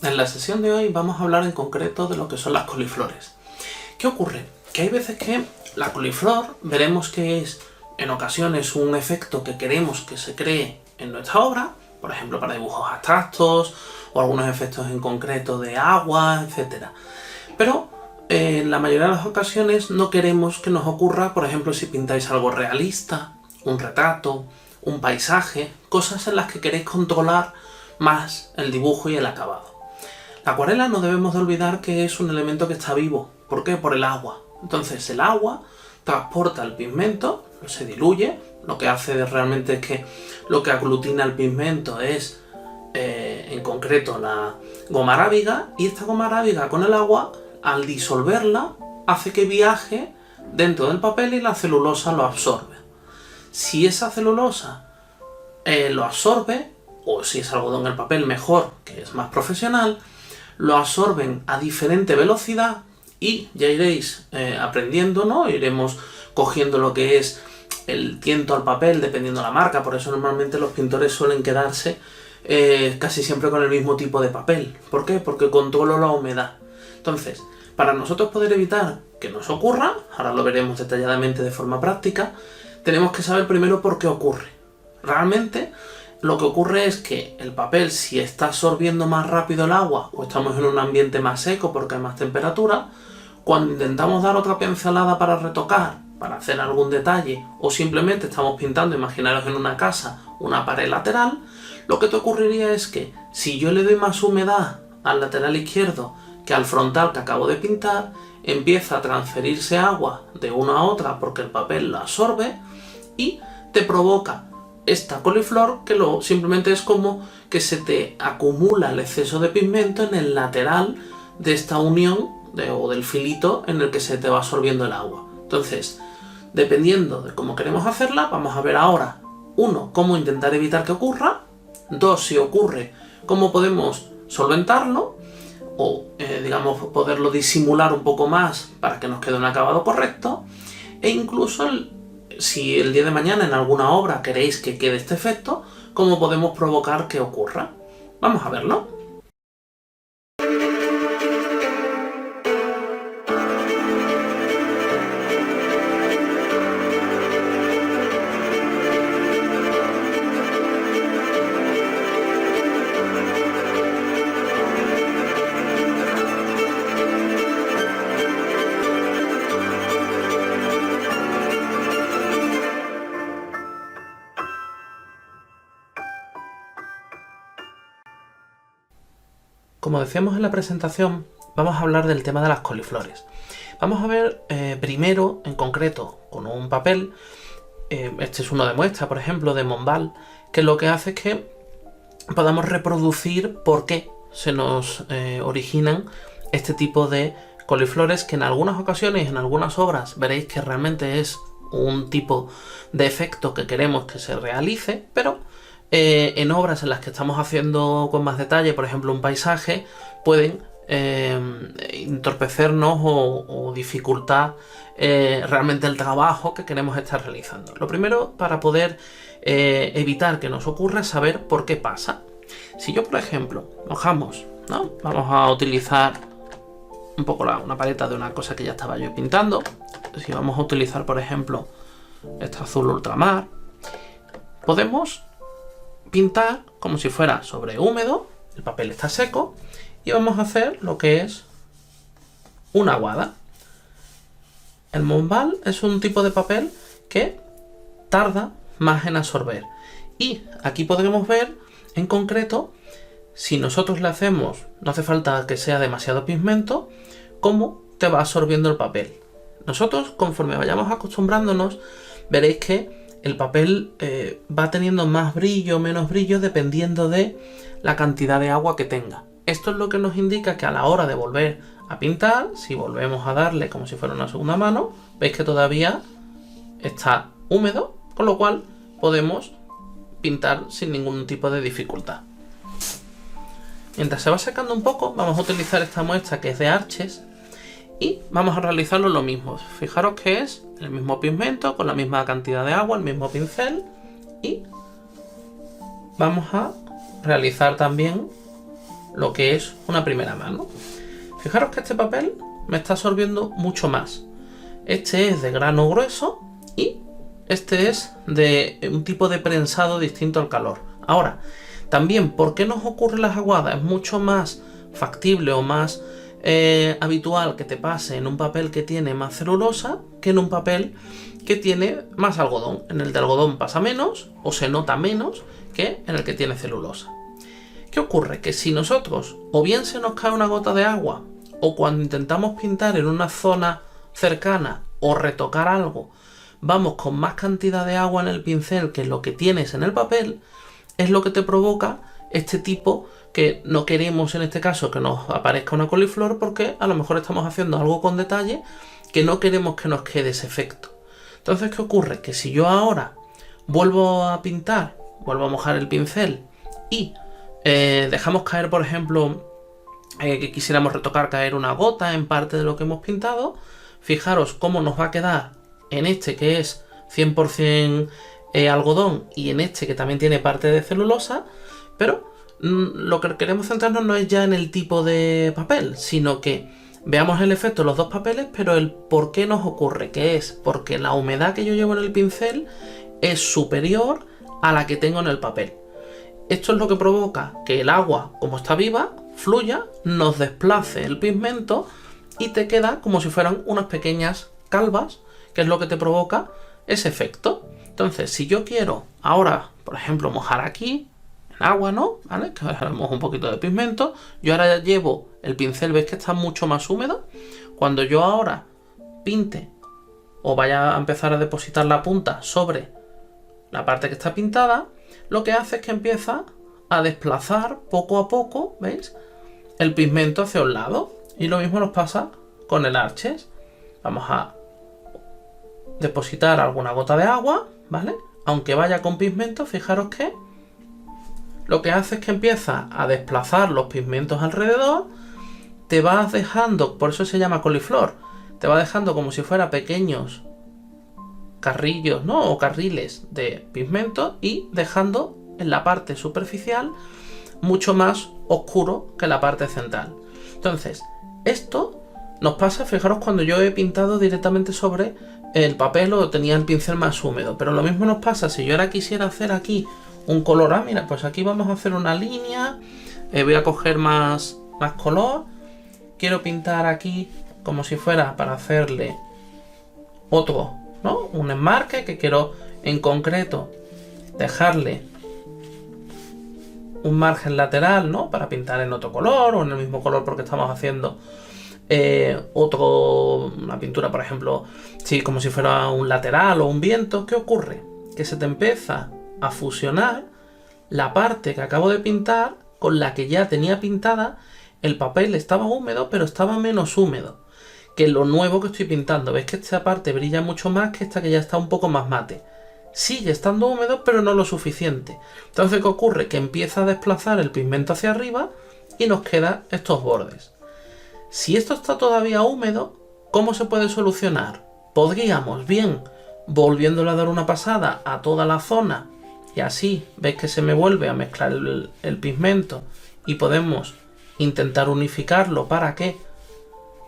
En la sesión de hoy vamos a hablar en concreto de lo que son las coliflores. ¿Qué ocurre? Que hay veces que la coliflor veremos que es en ocasiones un efecto que queremos que se cree en nuestra obra, por ejemplo para dibujos abstractos o algunos efectos en concreto de agua, etc. Pero en la mayoría de las ocasiones no queremos que nos ocurra, por ejemplo, si pintáis algo realista, un retrato, un paisaje, cosas en las que queréis controlar más el dibujo y el acabado. La acuarela no debemos de olvidar que es un elemento que está vivo. ¿Por qué? Por el agua. Entonces el agua transporta el pigmento, se diluye, lo que hace realmente es que lo que aglutina el pigmento es en concreto la goma arábiga, y esta goma arábiga con el agua, al disolverla, hace que viaje dentro del papel y la celulosa lo absorbe. Si esa celulosa lo absorbe, o si es algodón el papel mejor, que es más profesional, lo absorben a diferente velocidad y ya iréis aprendiendo, ¿no? Iremos cogiendo lo que es el tiento al papel dependiendo de la marca. Por eso normalmente los pintores suelen quedarse casi siempre con el mismo tipo de papel. ¿Por qué? Porque controlo la humedad. Entonces, para nosotros poder evitar que nos ocurra, ahora lo veremos detalladamente de forma práctica, tenemos que saber primero por qué ocurre. Realmente lo que ocurre es que el papel, si está absorbiendo más rápido el agua o estamos en un ambiente más seco porque hay más temperatura, cuando intentamos dar otra pincelada para retocar, para hacer algún detalle, o simplemente estamos pintando, imaginaros en una casa, una pared lateral, lo que te ocurriría es que si yo le doy más humedad al lateral izquierdo que al frontal que acabo de pintar, empieza a transferirse agua de una a otra porque el papel la absorbe y te provoca esta coliflor que simplemente es como que se te acumula el exceso de pigmento en el lateral de esta unión o del filito en el que se te va absorbiendo el agua. Entonces, dependiendo de cómo queremos hacerla, vamos a ver ahora, 1, cómo intentar evitar que ocurra, 2, si ocurre, cómo podemos solventarlo o, digamos, poderlo disimular un poco más para que nos quede un acabado correcto, e incluso si el día de mañana en alguna obra queréis que quede este efecto, cómo podemos provocar que ocurra. Vamos a verlo. Como decíamos en la presentación, vamos a hablar del tema de las coliflores. Vamos a ver primero, en concreto, con un papel, este es uno de muestra, por ejemplo, de Montbal, que lo que hace es que podamos reproducir por qué se nos originan este tipo de coliflores, que en algunas ocasiones, en algunas obras, veréis que realmente es un tipo de efecto que queremos que se realice, pero en obras en las que estamos haciendo con más detalle, por ejemplo un paisaje, pueden entorpecernos o dificultar realmente el trabajo que queremos estar realizando. Lo primero, para poder evitar que nos ocurra, es saber por qué pasa. Si yo, por ejemplo, mojamos, ¿no? Vamos a utilizar un poco una paleta de una cosa que ya estaba yo pintando. Si vamos a utilizar, por ejemplo, este azul ultramar, podemos pintar como si fuera sobre húmedo, el papel está seco, y vamos a hacer lo que es una aguada. El Montbal es un tipo de papel que tarda más en absorber, y aquí podemos ver en concreto, si nosotros le hacemos, no hace falta que sea demasiado pigmento, cómo te va absorbiendo el papel. Nosotros, conforme vayamos acostumbrándonos, veréis que el papel va teniendo más brillo o menos brillo dependiendo de la cantidad de agua que tenga. Esto es lo que nos indica que a la hora de volver a pintar, si volvemos a darle como si fuera una segunda mano, veis que todavía está húmedo, con lo cual podemos pintar sin ningún tipo de dificultad. Mientras se va secando un poco, vamos a utilizar esta muestra que es de Arches y vamos a realizarlo lo mismo. Fijaros que es el mismo pigmento con la misma cantidad de agua, el mismo pincel, y vamos a realizar también lo que es una primera mano. Fijaros que este papel me está absorbiendo mucho más. Este es de grano grueso y este es de un tipo de prensado distinto al calor. Ahora, también, ¿por qué nos ocurre las aguadas? Es mucho más factible o más habitual que te pase en un papel que tiene más celulosa que en un papel que tiene más algodón. En el de algodón pasa menos o se nota menos que en el que tiene celulosa. ¿Qué ocurre? Que si nosotros o bien se nos cae una gota de agua o cuando intentamos pintar en una zona cercana o retocar algo, vamos con más cantidad de agua en el pincel que lo que tienes en el papel, es lo que te provoca este tipo que no queremos en este caso que nos aparezca una coliflor porque a lo mejor estamos haciendo algo con detalle que no queremos que nos quede ese efecto. Entonces, ¿qué ocurre? Que si yo ahora vuelvo a pintar, vuelvo a mojar el pincel y dejamos caer, por ejemplo, que quisiéramos retocar caer una gota en parte de lo que hemos pintado, fijaros cómo nos va a quedar en este que es 100% algodón y en este que también tiene parte de celulosa, pero lo que queremos centrarnos no es ya en el tipo de papel, sino que veamos el efecto de los dos papeles, pero el por qué nos ocurre, que es porque la humedad que yo llevo en el pincel es superior a la que tengo en el papel. Esto es lo que provoca que el agua, como está viva, fluya, nos desplace el pigmento y te queda como si fueran unas pequeñas calvas, que es lo que te provoca ese efecto. Entonces, si yo quiero ahora, por ejemplo, mojar aquí en agua, ¿no? ¿Vale? Que mojo un poquito de pigmento. Yo ahora llevo el pincel, ¿ves que está mucho más húmedo? Cuando yo ahora pinte o vaya a empezar a depositar la punta sobre la parte que está pintada, lo que hace es que empieza a desplazar poco a poco, ¿veis? El pigmento hacia un lado. Y lo mismo nos pasa con el Arches. Vamos a depositar alguna gota de agua, ¿vale? Aunque vaya con pigmento, fijaros que lo que hace es que empieza a desplazar los pigmentos alrededor, te vas dejando, por eso se llama coliflor, te va dejando como si fuera pequeños carrillos, ¿no? O carriles de pigmento y dejando en la parte superficial mucho más oscuro que la parte central. Entonces, esto nos pasa, fijaros, cuando yo he pintado directamente sobre el papel o tenía el pincel más húmedo, pero lo mismo nos pasa si yo ahora quisiera hacer aquí un color. Mira, pues aquí vamos a hacer una línea, voy a coger más color, quiero pintar aquí como si fuera para hacerle otro, ¿no? Un enmarque que quiero en concreto dejarle un margen lateral, ¿no? Para pintar en otro color o en el mismo color porque estamos haciendo una pintura, por ejemplo, sí, como si fuera un lateral o un viento. ¿Qué ocurre? Que se te empieza a fusionar la parte que acabo de pintar con la que ya tenía pintada. El papel estaba húmedo, pero estaba menos húmedo que lo nuevo que estoy pintando. ¿Ves que esta parte brilla mucho más que esta que ya está un poco más mate? Sigue estando húmedo, pero no lo suficiente. Entonces, ¿qué ocurre? Que empieza a desplazar el pigmento hacia arriba y nos quedan estos bordes. Si esto está todavía húmedo, ¿cómo se puede solucionar? Podríamos, bien, volviéndole a dar una pasada a toda la zona y así, ¿ves que se me vuelve a mezclar el pigmento y podemos intentar unificarlo para que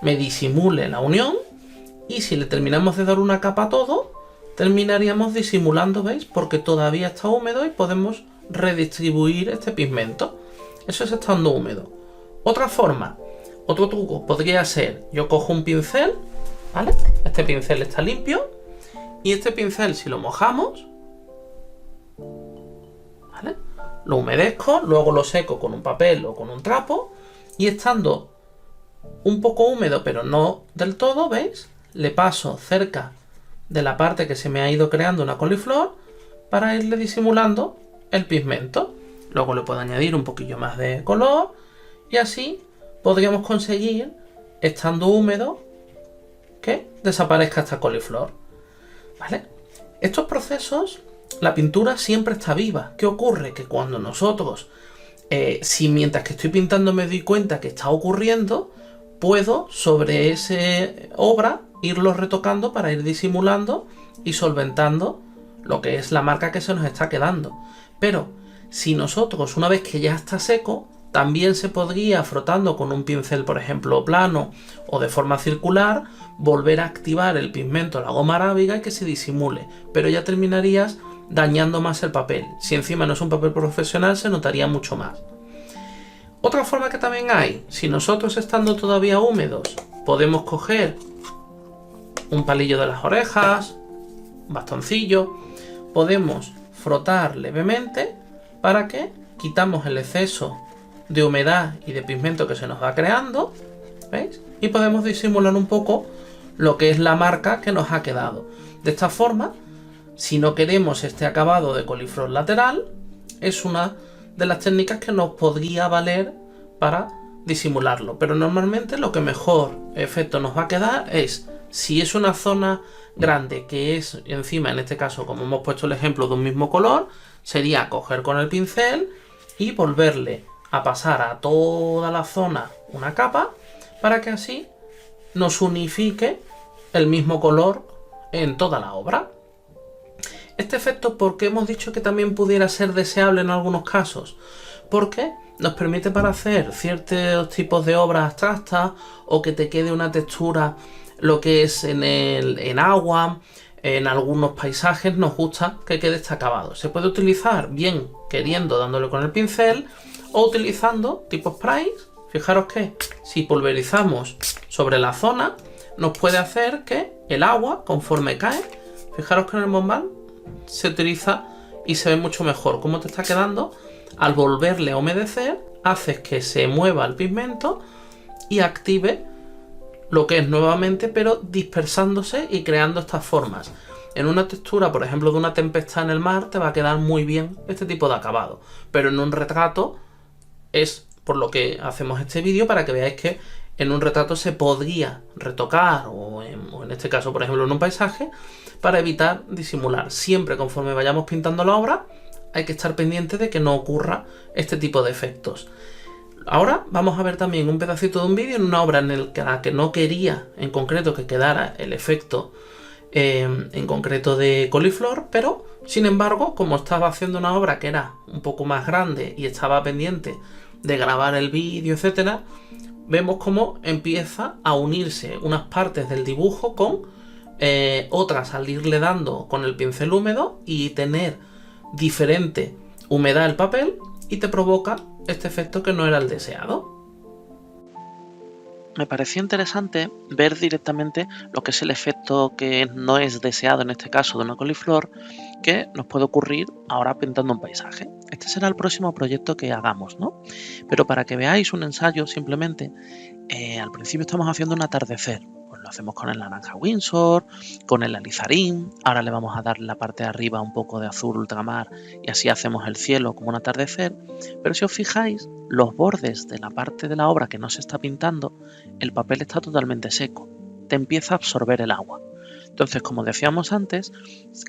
me disimule la unión? Y si le terminamos de dar una capa a todo, terminaríamos disimulando, ¿veis? Porque todavía está húmedo y podemos redistribuir este pigmento. Eso es estando húmedo. Otra forma, otro truco podría ser, yo cojo un pincel, ¿vale? Este pincel está limpio y este pincel, si lo mojamos, ¿vale? Lo humedezco, luego lo seco con un papel o con un trapo y estando un poco húmedo pero no del todo, ¿veis? Le paso cerca de la parte que se me ha ido creando una coliflor para irle disimulando el pigmento. Luego le puedo añadir un poquillo más de color y así podríamos conseguir, estando húmedo, que desaparezca esta coliflor, ¿vale? Estos procesos, la pintura siempre está viva. ¿Qué ocurre? Que cuando nosotros, si mientras que estoy pintando me doy cuenta que está ocurriendo, puedo sobre esa obra irlo retocando para ir disimulando y solventando lo que es la marca que se nos está quedando. Pero si nosotros, una vez que ya está seco, También se podría, frotando con un pincel, por ejemplo, plano o de forma circular, volver a activar el pigmento, la goma arábiga, y que se disimule, pero ya terminarías dañando más el papel. Si encima no es un papel profesional, se notaría mucho más. Otra forma que también hay, si nosotros estando todavía húmedos, podemos coger un palillo de las orejas, un bastoncillo, podemos frotar levemente para que quitamos el exceso de humedad y de pigmento que se nos va creando, ¿veis? Y podemos disimular un poco lo que es la marca que nos ha quedado. De esta forma, si no queremos este acabado de coliflor lateral, es una de las técnicas que nos podría valer para disimularlo. Pero normalmente lo que mejor efecto nos va a quedar es, si es una zona grande que es encima, en este caso, como hemos puesto el ejemplo, de un mismo color, sería coger con el pincel y volverle a pasar a toda la zona una capa para que así nos unifique el mismo color en toda la obra. Este efecto, ¿por qué hemos dicho que también pudiera ser deseable en algunos casos? Porque nos permite para hacer ciertos tipos de obras abstractas o que te quede una textura, lo que es en agua. En algunos paisajes nos gusta que quede este acabado. Se puede utilizar bien queriendo, dándole con el pincel, o utilizando tipo sprays. Fijaros que si pulverizamos sobre la zona, nos puede hacer que el agua, conforme cae, fijaros que en el bombal se utiliza y se ve mucho mejor cómo te está quedando. Al volverle a humedecer, haces que se mueva el pigmento y active lo que es nuevamente, pero dispersándose y creando estas formas. En una textura, por ejemplo, de una tempestad en el mar, te va a quedar muy bien este tipo de acabado, pero en un retrato es por lo que hacemos este vídeo, para que veáis que en un retrato se podría retocar, o en este caso, por ejemplo, en un paisaje, para evitar disimular. Siempre conforme vayamos pintando la obra, hay que estar pendiente de que no ocurra este tipo de efectos. Ahora vamos a ver también un pedacito de un vídeo en una obra en la que no quería en concreto que quedara el efecto en concreto de coliflor, pero sin embargo, como estaba haciendo una obra que era un poco más grande y estaba pendiente de grabar el vídeo, etcétera, vemos cómo empieza a unirse unas partes del dibujo con otras al irle dando con el pincel húmedo y tener diferente humedad el papel, y te provoca este efecto que no era el deseado. Me pareció interesante ver directamente lo que es el efecto que no es deseado, en este caso de una coliflor, que nos puede ocurrir ahora pintando un paisaje. Este será el próximo proyecto que hagamos, ¿no? Pero para que veáis un ensayo, simplemente, al principio estamos haciendo un atardecer. Pues lo hacemos con el naranja Winsor, con el alizarín. Ahora le vamos a dar la parte de arriba un poco de azul ultramar y así hacemos el cielo como un atardecer. Pero si os fijáis, los bordes de la parte de la obra que no se está pintando, el papel está totalmente seco. Te empieza a absorber el agua. Entonces, como decíamos antes,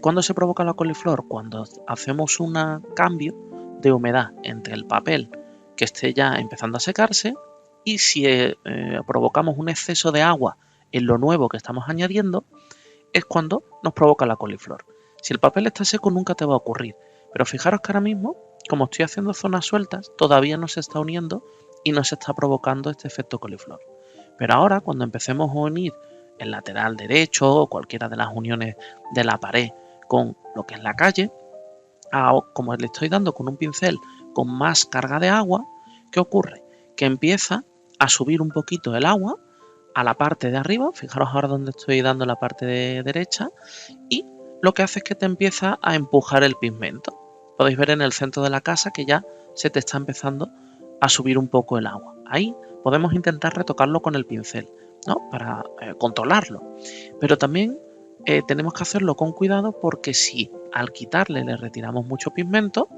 ¿cuándo se provoca la coliflor? Cuando hacemos un cambio de humedad entre el papel que esté ya empezando a secarse, y si provocamos un exceso de agua en lo nuevo que estamos añadiendo, es cuando nos provoca la coliflor. Si el papel está seco nunca te va a ocurrir, pero fijaros que ahora mismo, como estoy haciendo zonas sueltas, todavía no se está uniendo y no se está provocando este efecto coliflor. Pero ahora, cuando empecemos a unir el lateral derecho o cualquiera de las uniones de la pared con lo que es la calle, como le estoy dando con un pincel con más carga de agua, ¿qué ocurre? Que empieza a subir un poquito el agua a la parte de arriba. Fijaros ahora donde estoy dando la parte de derecha, y lo que hace es que te empieza a empujar el pigmento. Podéis ver en el centro de la casa que ya se te está empezando a subir un poco el agua. Ahí podemos intentar retocarlo con el pincel, ¿no? Para controlarlo. Pero también tenemos que hacerlo con cuidado, porque si al quitarle le retiramos mucho pigmento,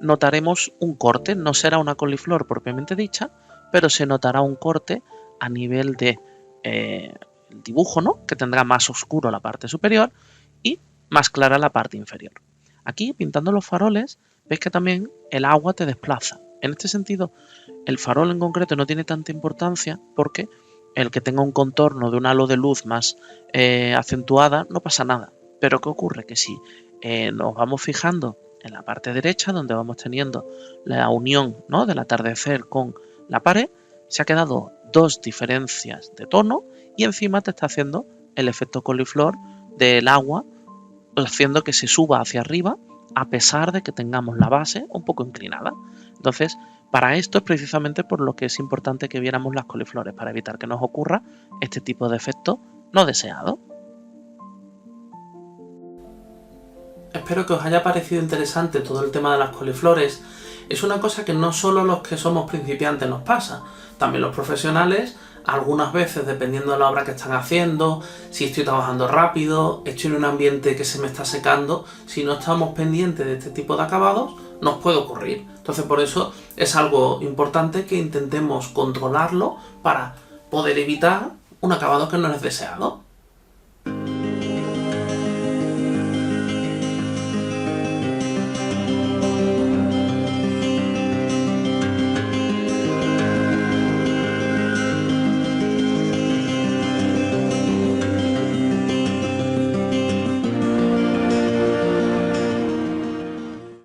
notaremos un corte. No será una coliflor propiamente dicha, pero se notará un corte a nivel de el dibujo, ¿no? Que tendrá más oscuro la parte superior y más clara la parte inferior. Aquí, pintando los faroles, veis que también el agua te desplaza. En este sentido, el farol en concreto no tiene tanta importancia, porque el que tenga un contorno de un halo de luz más acentuada no pasa nada. Pero ¿qué ocurre? Que si nos vamos fijando en la parte derecha, donde vamos teniendo la unión, ¿no?, del atardecer con la pared, se ha quedado dos diferencias de tono y encima te está haciendo el efecto coliflor del agua, haciendo que se suba hacia arriba a pesar de que tengamos la base un poco inclinada. Entonces, para esto es precisamente por lo que es importante que viéramos las coliflores, para evitar que nos ocurra este tipo de efecto no deseado. Espero que os haya parecido interesante todo el tema de las coliflores. Es una cosa que no solo los que somos principiantes nos pasa, también los profesionales, algunas veces dependiendo de la obra que están haciendo, si estoy trabajando rápido, estoy en un ambiente que se me está secando, si no estamos pendientes de este tipo de acabados, nos puede ocurrir. Entonces por eso es algo importante que intentemos controlarlo para poder evitar un acabado que no es deseado.